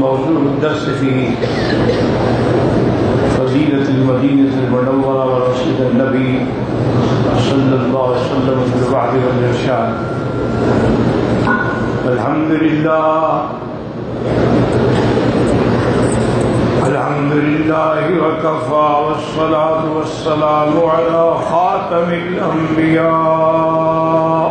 موضوع الدرس في فضيلة المدينة المنورة ورسول النبي صلى الله عليه وسلم بالوعد والإرشاد. الحمد لله وكفى والصلاة والسلام على خاتم الأنبياء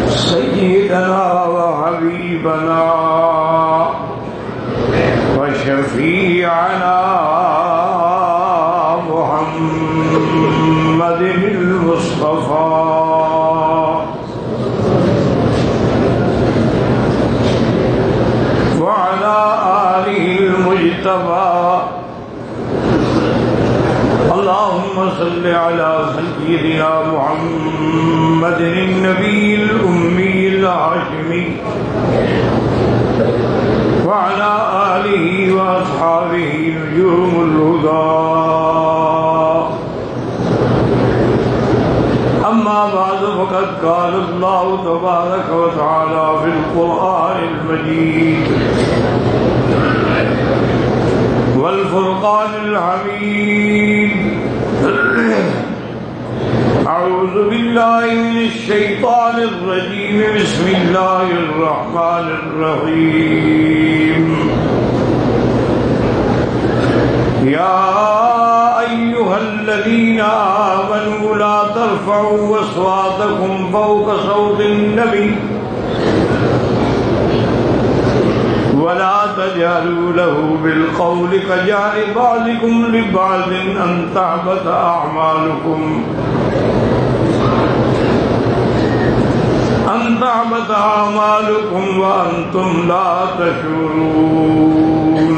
سيدنا وحبيبنا وشفيعنا محمد المصطفى وعلى آله المجتبى. اللهم صل على سيدنا محمد النبي الأمي الهاشمي وعلى آله وأصحابه نجوم الهدى. أما بعد فقد قال الله تبارك وتعالى في القرآن المجيد والفرقان الحميد: أعوذ بالله من الشيطان الرجيم. بسم الله الرحمن الرحيم. يا أيها الذين آمنوا لا ترفعوا أصواتكم فوق صوت النبي ولا تجهروا له بالقول كجهر بعضكم لبعض أن تحبط أعمالكم وأنتم لا تشعرون.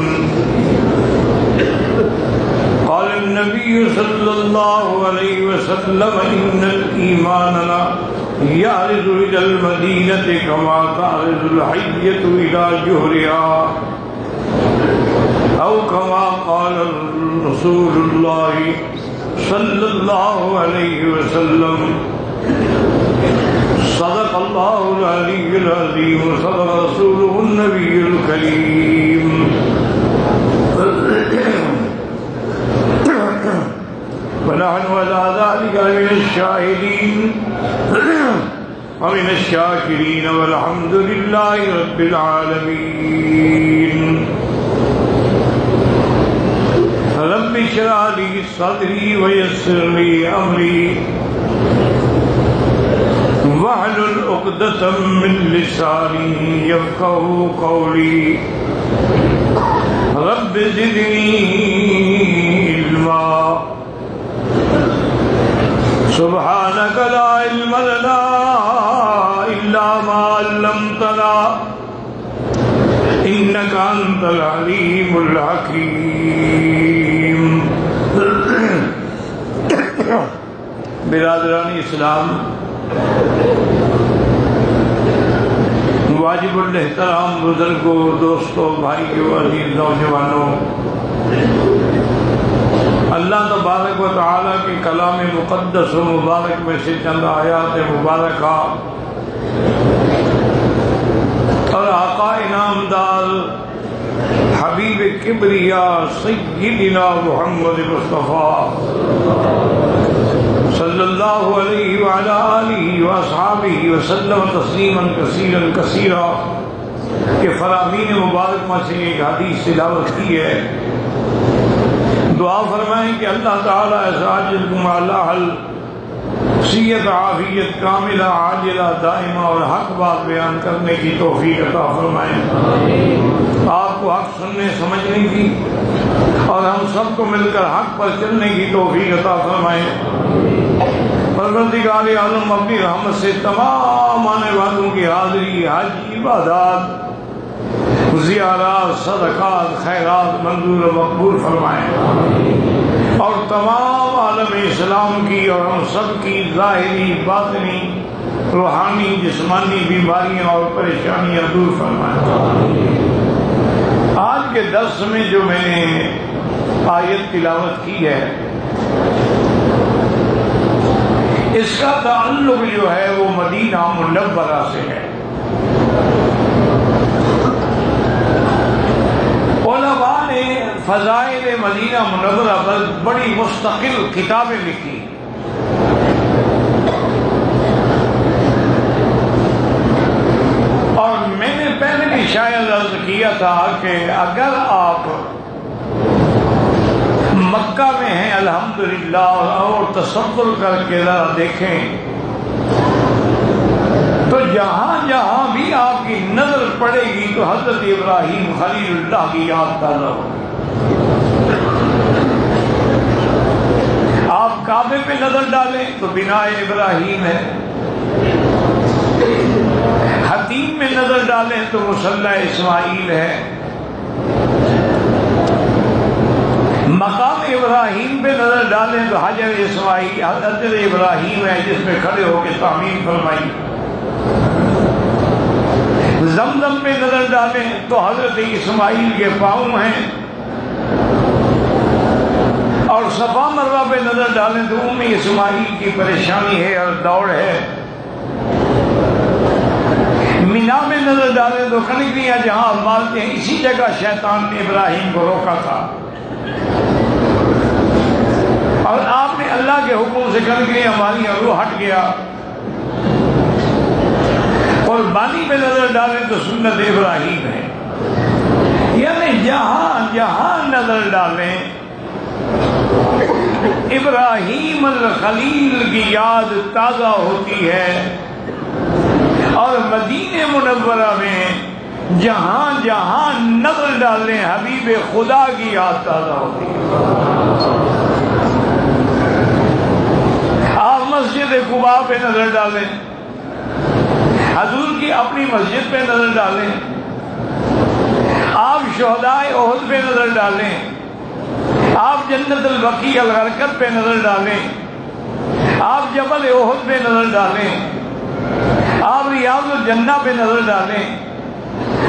قال النبي صلى الله عليه وسلم: إن الإيمان لا يعرض إلى المدينة كما تعرض الحية إلى جحرها، أو كما قال رسول الله صلى الله عليه وسلم. صدق الله العلي العظيم وصدق رسوله النبي الكريم. ونحن على ذلك من الشاهدين ومن الشاكرين والحمد لله رب العالمين. رب اشرح لي صدري ويسر لي أمري واحلل عقدة من لساني يفقهوا قولي. رب زدني علما. سبحانك لا علم لنا إلا ما علمتنا إنك أنت العليم الحكيم. برادران اسلام، واجب الاحترام بزرگوں، دوستوں، بھائیوں، عزیز نوجوانوں، اللہ تبارک و تعالیٰ کے کلام مقدس و مبارک میں سے چند آیات مبارکہ اور آقا انعامدار حبیب کبریا سیدنا محمد مصطفیٰ صلی اللہ علیہ وعلی آلہ واصحابہ وسلم تسلیما کثیرا کثیرا کے فرامین مبارک میں سے ایک حدیث تلاوت کی ہے. دعا فرمائیں کہ اللہ تعالیٰ ازواج مالحل صحت عافیت کاملہ عاجلہ دائمہ اور حق بات بیان کرنے کی توفیق عطا فرمائیں. آپ کو حق سننے سمجھنے کی اور ہم سب کو مل کر حق پر چلنے کی توفیق عطا فرمائیں. پروردگار عالم اپنی رحمت سے تمام آنے والوں کی حاضری، حج، عبادات، زیارات، صدقات، خیرات منظور و مقبول فرمائیں، اور تمام عالم اسلام کی اور ہم سب کی ظاہری، باطنی، روحانی، جسمانی بیماریاں اور پریشانیاں دور فرمائیں. آج کے درس میں جو میں نے آیت تلاوت کی ہے اس کا تعلق جو ہے وہ مدینہ منورہ سے ہے۔ علماء نے فضائل مدینہ منورہ پر بڑی مستقل کتابیں لکھی۔ اور میں نے پہلے بھی شاید عرض کیا تھا کہ اگر آپ مکہ میں ہیں الحمدللہ اور تصور کر کے ذرا دیکھیں تو جہاں جہاں بھی آپ کی نظر پڑے گی تو حضرت ابراہیم خلیل اللہ کی یاد تازہ ہو۔ آپ کعبے پہ نظر ڈالیں تو بناء ابراہیم ہے، حتیم میں نظر ڈالیں تو مصلی اسماعیل ہے، مقام ابراہیم پہ نظر ڈالیں تو حجر اسماعیل حضرت ابراہیم ہے جس میں کھڑے ہو کے تعمیر فرمائی، زمزم پہ نظر ڈالیں تو حضرت اسماعیل کے پاؤں ہیں، اور صفا مروہ پہ نظر ڈالیں تو اسماعیل کی پریشانی ہے اور دوڑ ہے، مینا میں نظر ڈالیں تو کنکریاں جہاں مارتے ہیں اسی جگہ شیطان نے ابراہیم کو روکا تھا، اور آپ نے اللہ کے حکم سے کنکریاں ماری اور وہ ہٹ گیا۔ قربانی پہ نظر ڈالیں تو سنت ابراہیم ہے، یعنی جہاں جہاں نظر ڈالیں ابراہیم الخلیل کی یاد تازہ ہوتی ہے، اور مدینہ منورہ میں جہاں جہاں نظر ڈالیں حبیب خدا کی یاد تازہ ہوتی ہے۔ آپ مسجد قباء پہ نظر ڈالیں، حضور کی اپنی مسجد پہ نظر ڈالیں، آپ شہدائے احد پہ نظر ڈالیں، آپ جنت البقیع الغرقد پہ نظر ڈالیں، آپ جبل احد پہ نظر ڈالیں، آپ ریاض الجنہ پہ نظر ڈالیں،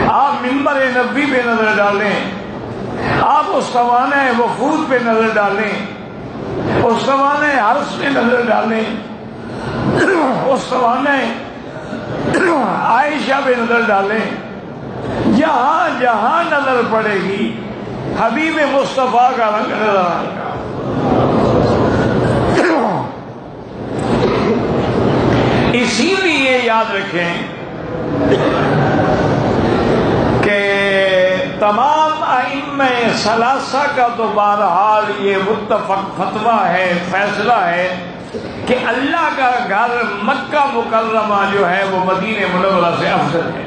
آپ منبر نبوی پہ نظر ڈالیں، آپ اسطوانہ وفود پہ نظر ڈالیں، اسطوانہ عرش پہ نظر ڈالیں، اسطوانہ عائشہ پہ نظر ڈالیں، جہاں جہاں نظر پڑے گی حبیب مصطفیٰ کا رنگ نظر آئے گا۔ اسی لیے یاد رکھیں کہ تمام ائمہ ثلاثہ کا تو بہرحال یہ متفق فتویٰ ہے، فیصلہ ہے کہ اللہ کا گھر مکہ مکرمہ جو ہے وہ مدینہ منورہ سے افضل ہے۔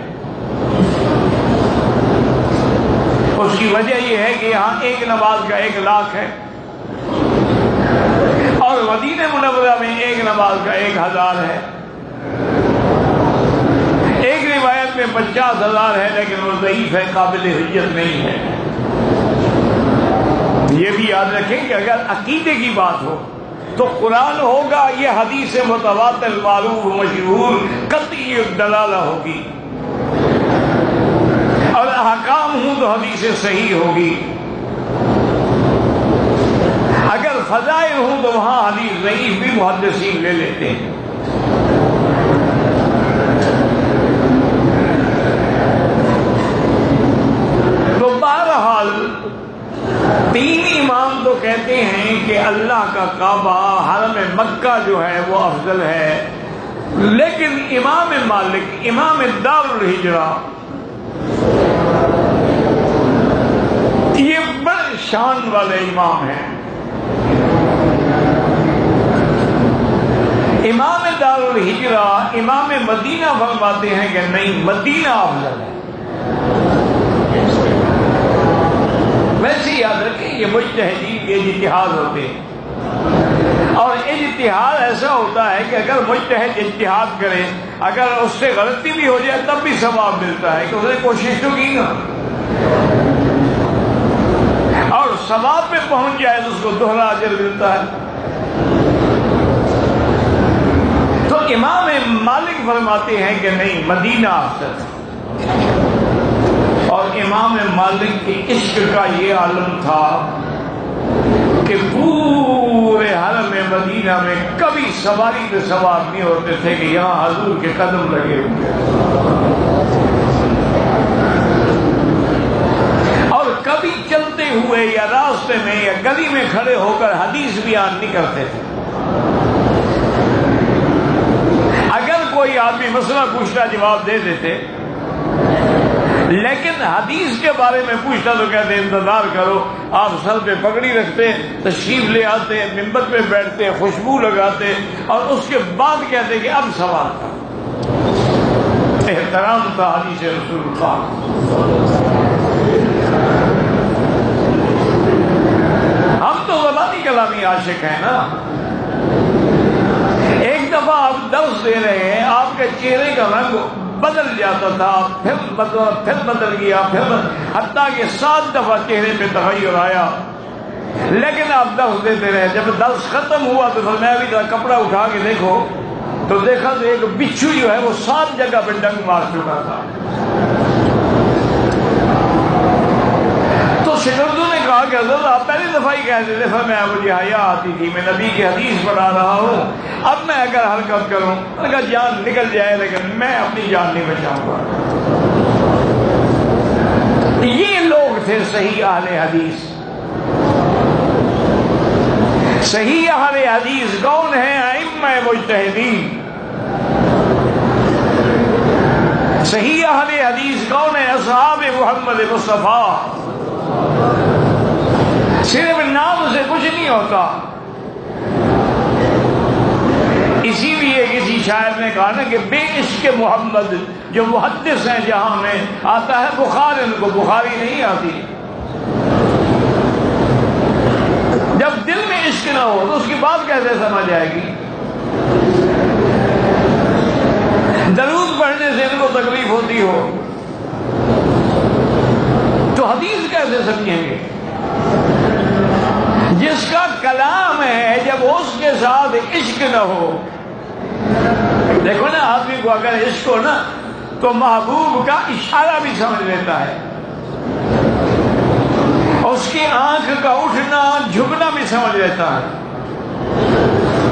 اس کی وجہ یہ ہے کہ یہاں ایک نماز کا 1 لاکھ ہے، اور مدینہ منورہ میں ایک نماز کا 1000 ہے۔ ایک روایت میں 50,000 ہے لیکن وہ ضعیف ہے، قابل حجت نہیں ہے۔ یہ بھی یاد رکھیں کہ اگر عقیدے کی بات ہو تو قرآن ہوگا، یہ حدیث متواتر معروف مشہور قطعی دلالہ ہوگی، اور احکام ہوں تو حدیث صحیح ہوگی، اگر فضائل ہوں تو وہاں حدیث ضعیف بھی محدثین لے لیتے ہیں۔ تو بہرحال 3 امام تو کہتے ہیں کہ اللہ کا کعبہ حرم مکہ جو ہے وہ افضل ہے، لیکن امام مالک امام دار الہجرہ یہ بڑے شان والے امام ہیں۔ امام دار الہجرہ امام مدینہ فرماتے ہیں کہ نہیں، مدینہ افضل ہے۔ ویسے یاد رکھیں یہ مجتہدین کے اجتہاد ہوتے ہیں، اور اجتہاد ایسا ہوتا ہے کہ اگر مجتہد اجتہاد کرے، اگر اس سے غلطی بھی ہو جائے تب بھی ثواب ملتا ہے کہ اس نے کوشش تو کی نا، اور ثواب پہ پہنچ جائے تو اس کو دوہرا اجر ملتا ہے۔ تو امام مالک فرماتے ہیں کہ نہیں، مدینہ افضل ہے، اور امام مالک کے عشق کا یہ عالم تھا کہ پورے حرم مدینہ میں کبھی سواری پہ سوار نہیں ہوتے تھے کہ یہاں حضور کے قدم لگے ہوئے، اور کبھی چلتے ہوئے یا راستے میں یا گلی میں کھڑے ہو کر حدیث بیان نہیں کرتے تھے۔ اگر کوئی آدمی مسئلہ پوچھتا جواب دے دیتے، لیکن حدیث کے بارے میں پوچھتا تو کہتے انتظار کرو۔ آپ سر پہ پگڑی رکھتے، تشریف لے آتے، منبر پہ بیٹھتے، خوشبو لگاتے، اور اس کے بعد کہتے کہ اب سوال تھا۔ احترام تھا حدیث رسول اللہ۔ ہم تو زبانی کلامی عاشق ہیں نا۔ ایک دفعہ آپ درس دے رہے ہیں، آپ کے چہرے کا رنگ بدل جاتا تھا، پھر بدل گیا، پھر حتیٰ کہ 7 دفعہ چہرے پہ تغیر آیا، لیکن آپ درس دیتے رہے۔ جب درس ختم ہوا تو فرمایا بھی کپڑا اٹھا کے دیکھو، تو دیکھا تو ایک بچھو جو ہے وہ 7 جگہ پہ ڈنگ مار چکا تھا۔ تو شاگردوں نے کہا کہ حضرت آپ پہلی دفعہ ہی کہہ دیتے، فرمایا مجھے حیا آتی تھی، میں نبی کی حدیث پڑھا رہا ہوں، اب میں اگر حرکت کروں اگر جان نکل جائے لیکن میں اپنی جان نہیں بچاؤں گا۔ یہ لوگ تھے صحیح اہل حدیث۔ صحیح اہل حدیث کون ہیں؟ ائمہ مجتہدین۔ صحیح اہل حدیث کون ہیں؟ اصحاب محمد مصطفیٰ۔ صرف نام سے کچھ نہیں ہوتا۔ اسی لیے کسی شاعر نے کہا نا کہ بے عشق محمد جو محدث ہیں جہاں میں آتا ہے بخار، ان کو بخاری نہیں آتی۔ جب دل میں عشق نہ ہو تو اس کی بات کیسے سمجھ آئے گی؟ درود پڑھنے سے ان کو تکلیف ہوتی ہو تو حدیث کیسے سمجھیں گے؟ جس کا کلام ہے جب اس کے ساتھ عشق نہ ہو، دیکھو نا آدمی کو اگر عشق ہو نا تو محبوب کا اشارہ بھی سمجھ لیتا ہے، اس کی آنکھ کا اٹھنا جھکنا بھی سمجھ لیتا ہے۔